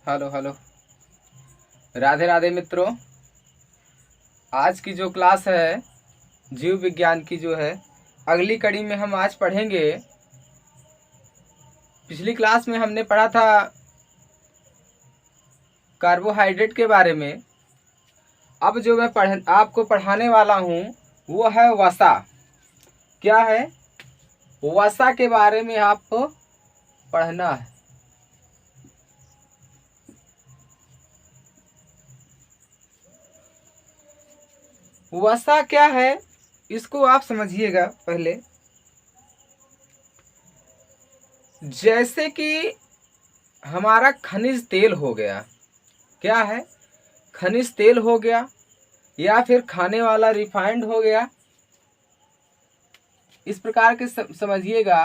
Hello hello. Radhe Radhe मित्रों। आज की जो क्लास है जीव विज्ञान की जो है अगली कड़ी में हम आज पढ़ेंगे। पिछली क्लास में हमने पढ़ा था कार्बोहाइड्रेट के बारे में। अब जो मैं आपको पढ़ाने वाला हूँ वो है वसा। क्या है? वसा के बारे में आपको पढ़ना है। वसा क्या है इसको आप समझिएगा पहले। जैसे कि हमारा खनिज तेल हो गया, क्या है? खनिज तेल हो गया या फिर खाने वाला रिफाइंड हो गया। इस प्रकार के समझिएगा।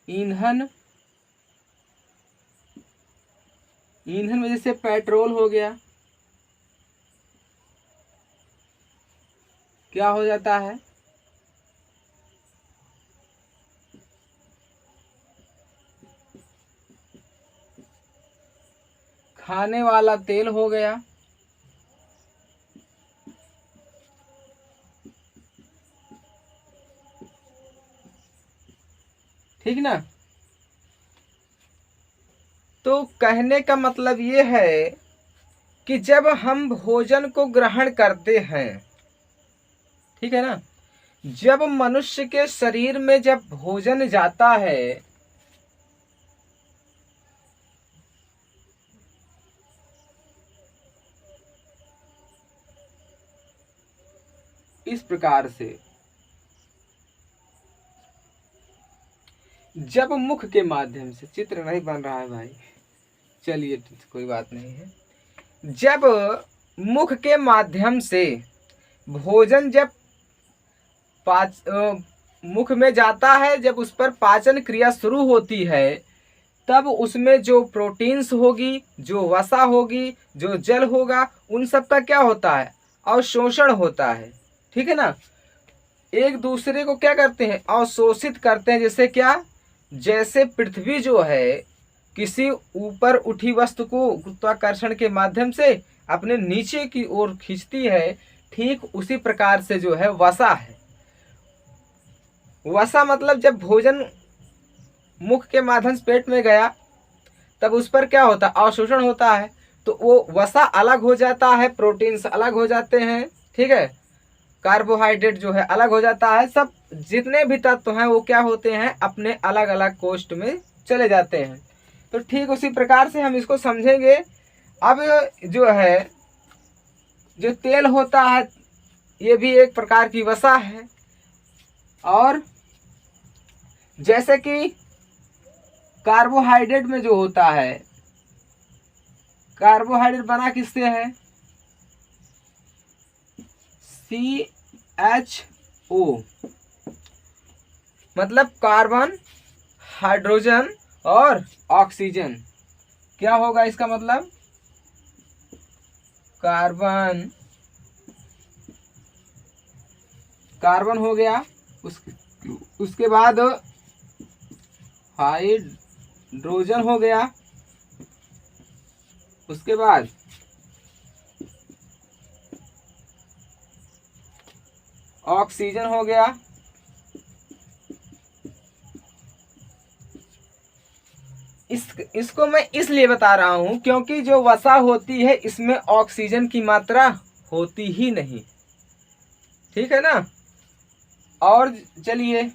ईंधन में जैसे पेट्रोल हो गया, क्या हो जाता है? खाने वाला तेल हो गया। ठीक ना? तो कहने का मतलब ये है कि जब हम भोजन को ग्रहण करते हैं, ठीक है ना, जब मनुष्य के शरीर में जब भोजन जाता है इस प्रकार से, जब मुख के माध्यम से, चित्र नहीं बन रहा है भाई, चलिए कोई बात नहीं है। जब मुख के माध्यम से भोजन जब मुख में जाता है, जब उस पर पाचन क्रिया शुरू होती है, तब उसमें जो प्रोटीन्स होगी, जो वसा होगी, जो जल होगा, उन सब का क्या होता है? अवशोषण होता है। ठीक है ना? एक दूसरे को क्या करते हैं? अवशोषित करते हैं। जैसे क्या? जैसे पृथ्वी जो है किसी ऊपर उठी वस्तु को गुरुत्वाकर्षण के माध्यम से अपने नीचे की ओर खींचती है, ठीक उसी प्रकार से जो है वसा है। वसा मतलब जब भोजन मुख के माध्यम से पेट में गया तब उस पर क्या होता है? अवशोषण होता है। तो वो वसा अलग हो जाता है, प्रोटीन्स अलग हो जाते हैं, ठीक है, कार्बोहाइड्रेट जो है अलग हो जाता है। सब जितने भी तत्व हैं वो क्या होते हैं? अपने अलग अलग कोष्ठ में चले जाते हैं। तो ठीक उसी प्रकार से हम इसको समझेंगे। अब जो है जो तेल होता है ये भी एक प्रकार की वसा है। और जैसे कि कार्बोहाइड्रेट में जो होता है, कार्बोहाइड्रेट बना किससे है? CHO, मतलब कार्बन, हाइड्रोजन और ऑक्सीजन। क्या होगा इसका मतलब? कार्बन हो गया, उसके बाद हाइड्रोजन हो गया, उसके बाद ऑक्सीजन हो गया, इसको मैं इसलिए बता रहा हूं क्योंकि जो वसा होती है इसमें ऑक्सीजन की मात्रा होती ही नहीं। ठीक है ना? और चलिए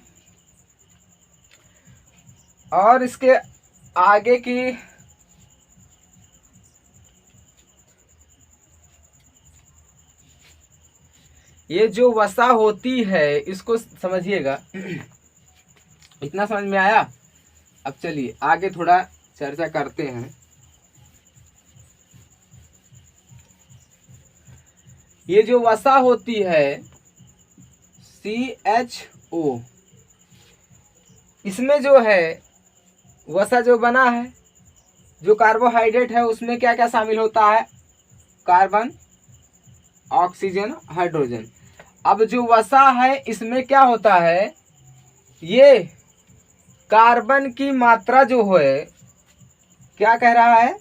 और इसके आगे की ये जो वसा होती है इसको समझिएगा। इतना समझ में आया? अब चलिए आगे थोड़ा चर्चा करते हैं। ये जो वसा होती है CHO, इसमें जो है वसा जो बना है, जो कार्बोहाइड्रेट है उसमें क्या क्या शामिल होता है? Carbon, oxygen, hydrogen. अब जो वसा है इसमें क्या होता है? ये कार्बन की मात्रा जो है क्या कह रहा है?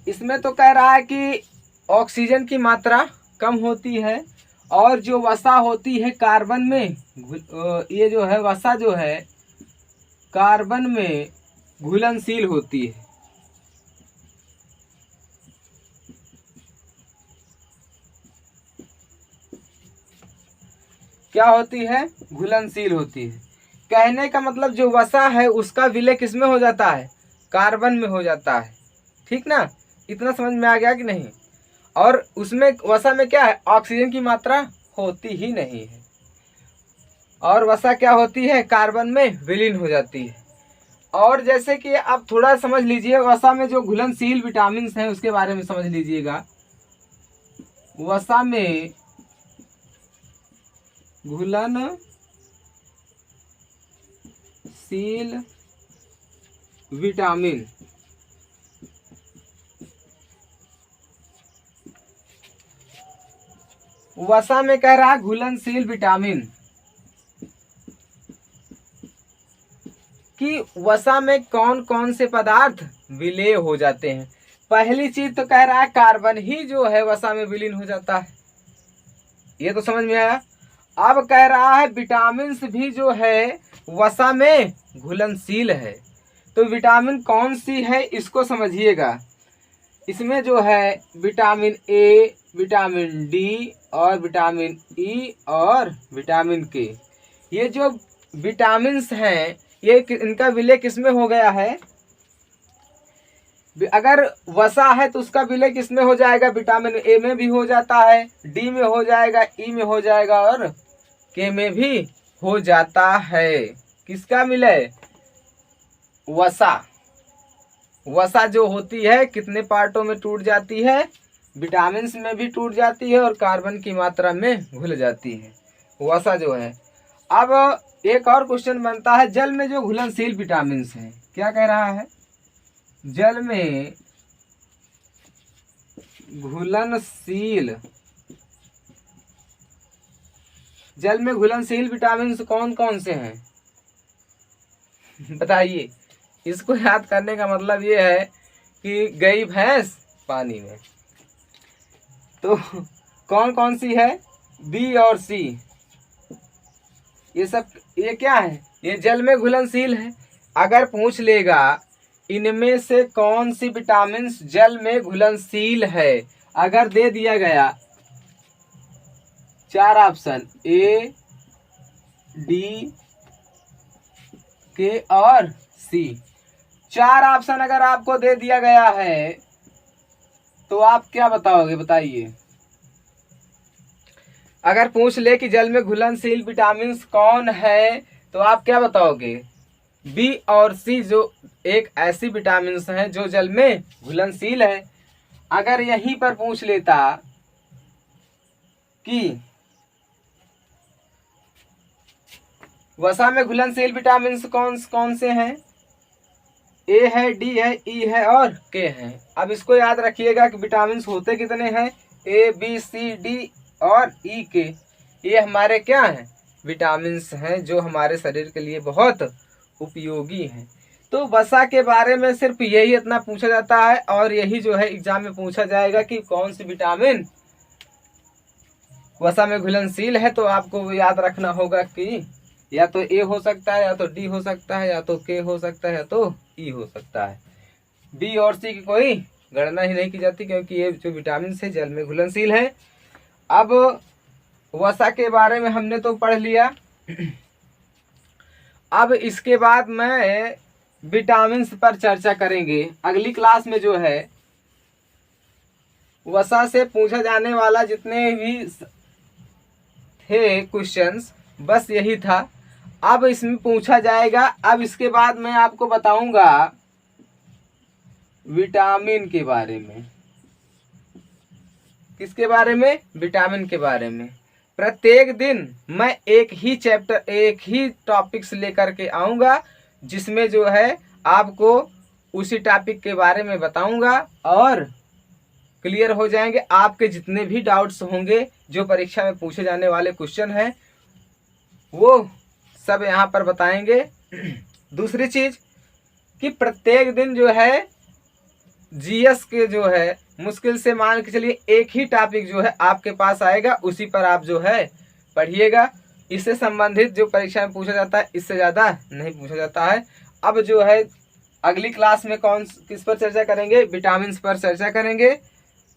इसमें तो कह रहा है कि ऑक्सीजन की मात्रा कम होती है और जो वसा होती है कार्बन में, ये जो है वसा जो है कार्बन में घुलनशील होती है। क्या होती है? घुलनशील होती है। कहने का मतलब जो वसा है उसका विलय किस में हो जाता है? कार्बन में हो जाता है। ठीक ना? इतना समझ में आ गया कि नहीं? और उसमें वसा में क्या है? ऑक्सीजन की मात्रा होती ही नहीं है और वसा क्या होती है? कार्बन में विलीन हो जाती है। और जैसे कि आप थोड़ा समझ लीजिए, वसा में जो घुलनशील विटामिन हैं उसके बारे में समझ लीजिएगा। वसा में घुलनशील विटामिन, वसा में कह रहा है घुलनशील विटामिन कि वसा में कौन कौन से पदार्थ विलेय हो जाते हैं। पहली चीज तो कह रहा है कार्बन ही जो है वसा में विलीन हो जाता है, ये तो समझ में आया। अब कह रहा है विटामिन भी जो है वसा में घुलनशील है। तो विटामिन कौन सी है इसको समझिएगा। इसमें जो है विटामिन ए, विटामिन डी और विटामिन ई और विटामिन के, ये जो विटामिन्स हैं ये इनका विलय किसमें हो गया है? अगर वसा है तो उसका विलय किसमें हो जाएगा? विटामिन ए में भी हो जाता है, डी में हो जाएगा, ई में हो जाएगा और के में भी हो जाता है। किसका विलय? वसा। वसा जो होती है कितने पार्टों में टूट जाती है? विटामिन्स में भी टूट जाती है और कार्बन की मात्रा में घुल जाती है वसा जो है। अब एक और क्वेश्चन बनता है, जल में जो घुलनशील विटामिन्स हैं, क्या कह रहा है? जल में घुलनशील विटामिन्स कौन कौन से हैं? बताइए। इसको याद करने का मतलब ये है कि गई भैंस पानी में, तो कौन कौन सी है? बी और सी। ये सब ये क्या है? ये जल में घुलनशील है। अगर पूछ लेगा इनमें से कौन सी विटामिन्स जल में घुलनशील है, अगर दे दिया गया 4 ऑप्शन ए, डी, के और सी, 4 ऑप्शन अगर आपको दे दिया गया है तो आप क्या बताओगे? बताइए। अगर पूछ ले कि जल में घुलनशील विटामिन्स कौन है तो आप क्या बताओगे? बी और सी जो एक ऐसी विटामिन्स हैं जो जल में घुलनशील है। अगर यहीं पर पूछ लेता कि वसा में घुलनशील विटामिन्स कौन कौन से हैं? ए है, डी है, ई है और के हैं। अब इसको याद रखिएगा कि विटामिन्स होते कितने हैं? ए, बी, सी, डी और ई के। ये हमारे क्या हैं? विटामिन्स हैं जो हमारे शरीर के लिए बहुत उपयोगी हैं। तो वसा के बारे में सिर्फ यही इतना पूछा जाता है और यही जो है एग्जाम में पूछा जाएगा कि कौन सी विटामिन वसा में घुलनशील है। तो आपको याद रखना होगा कि या तो ए हो सकता है, या तो डी हो सकता है, या तो के हो सकता है, या तो ई हो सकता है। बी और सी की कोई गणना ही नहीं की जाती क्योंकि ये जो विटामिन है जल में घुलनशील है। अब वसा के बारे में हमने तो पढ़ लिया। अब इसके बाद मैं विटामिन पर चर्चा करेंगे। अगली क्लास में जो है वसा से पूछा जाने वाला जितने भी थे क्वेश्चंस बस यही था। अब इसमें पूछा जाएगा, अब इसके बाद मैं आपको बताऊंगा विटामिन के बारे में। किसके बारे में? विटामिन के बारे में। प्रत्येक दिन मैं एक ही चैप्टर, एक ही टॉपिक्स लेकर के आऊंगा जिसमें जो है आपको उसी टॉपिक के बारे में बताऊंगा और क्लियर हो जाएंगे। आपके जितने भी डाउट्स होंगे, जो परीक्षा में पूछे जाने वाले क्वेश्चन हैं, वो सब यहाँ पर बताएंगे। दूसरी चीज कि प्रत्येक दिन जो है जीएस के जो है मुश्किल से मान के चलिए एक ही टॉपिक जो है आपके पास आएगा, उसी पर आप जो है पढ़िएगा। इससे संबंधित जो परीक्षा में पूछा जाता है, इससे ज़्यादा नहीं पूछा जाता है। अब जो है अगली क्लास में किस पर चर्चा करेंगे? विटामिन पर चर्चा करेंगे।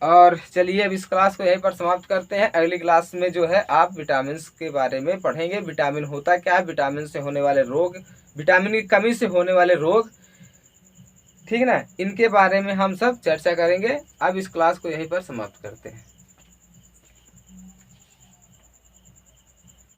और चलिए अब इस क्लास को यहीं पर समाप्त करते हैं। अगली क्लास में जो है आप विटामिन के बारे में पढ़ेंगे। विटामिन होता क्या है, विटामिन से होने वाले रोग, विटामिन की कमी से होने वाले रोग, ठीक है ना, इनके बारे में हम सब चर्चा करेंगे। अब इस क्लास को यहीं पर समाप्त करते हैं।